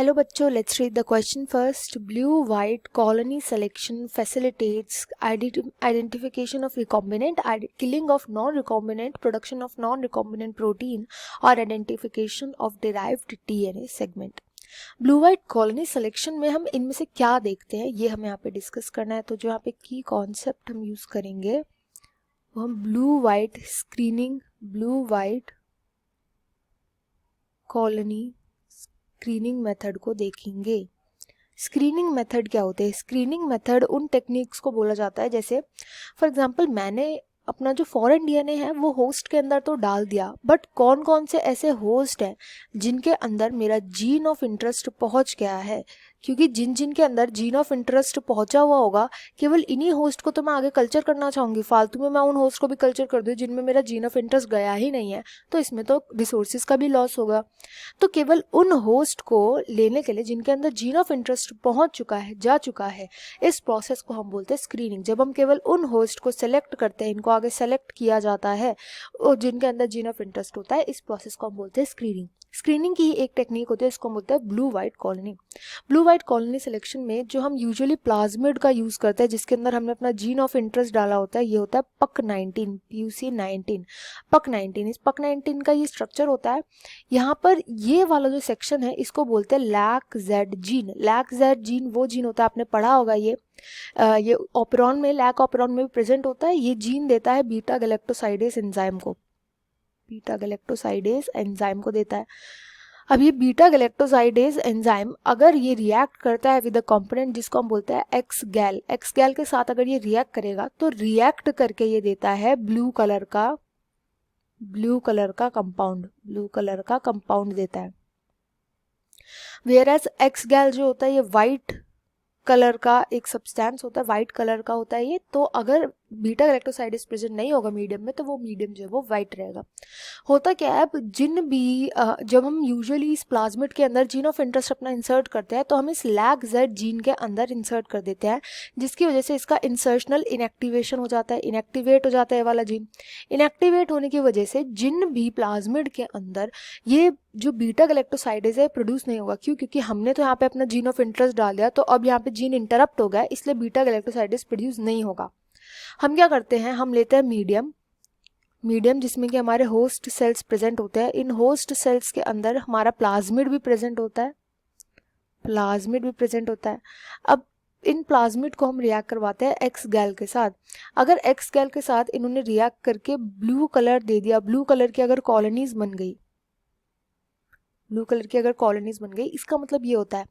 Hello बच्चों, let's read the question first. Blue white colony selection facilitates identification of recombinant, killing of non-recombinant, production of non-recombinant protein और identification of derived DNA segment. Blue white colony selection में हम इनमें से क्या देखते हैं ये हमें यहाँ पे डिस्कस करना है. तो जो यहाँ पे की कॉन्सेप्ट हम यूज करेंगे वो हम blue white screening, blue white colony screening method को देखेंगे. स्क्रीनिंग मेथड क्या होते हैं? स्क्रीनिंग मेथड उन टेक्निक्स को बोला जाता है जैसे फॉर एग्जांपल मैंने अपना जो फॉरेन डीएनए है वो होस्ट के अंदर तो डाल दिया, बट कौन कौन से ऐसे होस्ट हैं जिनके अंदर मेरा जीन ऑफ इंटरेस्ट पहुंच गया है, क्योंकि जिन जिन के अंदर जीन ऑफ इंटरेस्ट पहुंचा हुआ होगा केवल इन्हीं होस्ट को तो मैं आगे कल्चर करना चाहूँगी. फालतू में मैं उन होस्ट को भी कल्चर कर दूँ जिनमें मेरा जीन ऑफ इंटरेस्ट गया ही नहीं है, तो इसमें तो रिसोर्सेज का भी लॉस होगा. तो केवल उन होस्ट को लेने के लिए जिनके अंदर जीन ऑफ इंटरेस्ट पहुंच चुका है, जा चुका है, इस प्रोसेस को हम बोलते हैं स्क्रीनिंग. जब हम केवल उन होस्ट को सेलेक्ट करते हैं, इनको आगे सेलेक्ट किया जाता है और जिनके अंदर जीन ऑफ इंटरेस्ट होता है, इस प्रोसेस को हम बोलते हैं स्क्रीनिंग. स्क्रीनिंग की ही एक टेक्निक होती है, इसको हम बोलते हैं blue white colony. Blue white colony selection में जो हम यूजुअली प्लाज्मिड का यूज करते हैं जिसके अंदर हमने अपना जीन ऑफ इंटरेस्ट डाला होता है, ये होता है PUC19, PUC19, PUC19. इस PUC19 का ये स्ट्रक्चर होता है. यहाँ पर ये वाला जो सेक्शन है इसको बोलते हैं LAC-Z जीन. LAC-Z जीन वो जीन होता है, आपने पढ़ा होगा ये ऑपरॉन में, लैक ऑपरॉन में भी प्रेजेंट होता है. ये जीन देता है बीटा गैलेक्टोसाइडेज एंजाइम को, बीटा गैलेक्टोसाइडेज एंजाइम को देता है. अब ये बीटा गैलेक्टोसाइडेज एंजाइम अगर ये रिएक्ट करता है विद अ कंपोनेंट जिसको हम बोलते हैं एक्स गैल के साथ अगर ये रिएक्ट करेगा तो रिएक्ट करके ये देता है ब्लू कलर का कंपाउंड देता है. वेयर एज एक्स गैल जो होता है ये वाइट कलर का एक सब्सटेंस होता है, वाइट कलर का होता है ये. तो अगर बीटा गैलेक्टोसाइडेज प्रेजेंट नहीं होगा मीडियम में तो वो मीडियम जो है वो वाइट रहेगा. होता क्या है, जब हम यूजुअली इस प्लाज्मिड के अंदर जीन ऑफ इंटरेस्ट अपना इंसर्ट करते हैं तो हम इस LAC-Z जीन के अंदर इंसर्ट कर देते हैं, जिसकी वजह से इसका इंसर्शनल इनएक्टिवेशन हो जाता है, इनएक्टिवेट हो जाता है वाला जीन. इनएक्टिवेट होने की वजह से जिन भी प्लाज्मिड के अंदर ये जो बीटा गैलेक्टोसाइडेज है प्रोड्यूस नहीं होगा. क्यों? क्योंकि हमने तो यहाँ पे अपना जीन ऑफ इंटरेस्ट डाल दिया, तो अब यहाँ पे जीन इंटरप्ट हो गया, इसलिए बीटा गैलेक्टोसाइडेज प्रोड्यूस नहीं होगा. हम क्या करते हैं, हम लेते हैं मीडियम जिसमें कि हमारे होस्ट सेल्स प्रेजेंट होते हैं. इन होस्ट सेल्स के अंदर हमारा प्लाज्मिड भी प्रेजेंट होता है. अब इन प्लाज्मिड को हम रिएक्ट करवाते हैं एक्स गैल के साथ. अगर एक्स गैल के साथ इन्होंने रिएक्ट करके ब्लू कलर दे दिया, ब्लू कलर की अगर कॉलोनीज बन गई, इसका मतलब ये होता है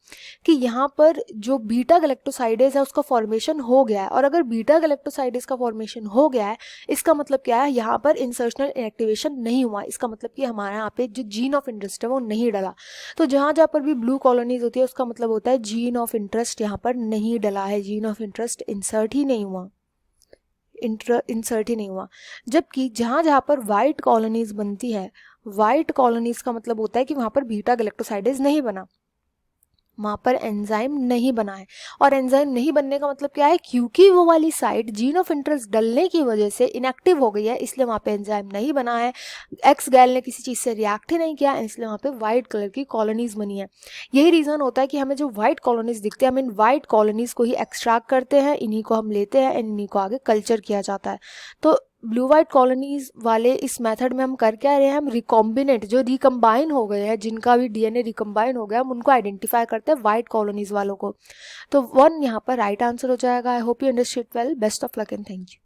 कि यहाँ पर जो बीटा गैलेक्टोसाइडेज है उसका फॉर्मेशन हो गया है. और अगर बीटा गैलेक्टोसाइडेज का फॉर्मेशन हो गया है इसका मतलब क्या है, यहाँ पर इंसर्शनल इनएक्टिवेशन नहीं हुआ. इसका मतलब कि हमारे यहाँ पे जो जीन ऑफ इंटरेस्ट है वो नहीं डला. तो जहाँ जहाँ पर भी ब्लू कॉलोनीज होती है उसका मतलब होता है जीन ऑफ इंटरेस्ट यहाँ पर नहीं डला है, जीन ऑफ इंटरेस्ट इंसर्ट ही नहीं हुआ. जबकि जहाँ जहाँ पर वाइट कॉलोनीज बनती है, वाइट कॉलोनीज का मतलब होता है कि वहाँ पर बीटा गैलेक्टोसाइडेज नहीं बना, वहाँ पर एंजाइम नहीं बना है. और एंजाइम नहीं बनने का मतलब क्या है, क्योंकि वो वाली साइट जीन ऑफ इंटरेस्ट डलने की वजह से इनएक्टिव हो गई है, इसलिए वहाँ पे एंजाइम नहीं बना है. एक्स गैल ने किसी चीज़ से रिएक्ट ही नहीं किया, इसलिए वहाँ पे वाइट कलर की कॉलोनीज बनी है. यही रीज़न होता है कि हमें जो वाइट कॉलोनीज दिखते हैं हम इन वाइट कॉलोनीज को ही एक्सट्रैक्ट करते हैं, इन्हीं को हम लेते हैं, इन्हीं को आगे कल्चर किया जाता है. तो ब्लू वाइट कॉलोनीज वाले इस मेथड में हम कर क्या रहे हैं, हम रिकॉम्बिनेंट जो रिकम्बाइन हो गए हैं, जिनका भी डीएनए रिकम्बाइन हो गया, हम उनको आइडेंटिफाई करते हैं वाइट कॉलोनीज वालों को. तो 1 यहाँ पर राइट आंसर हो जाएगा. I hope you understood well. Best of luck and thank you.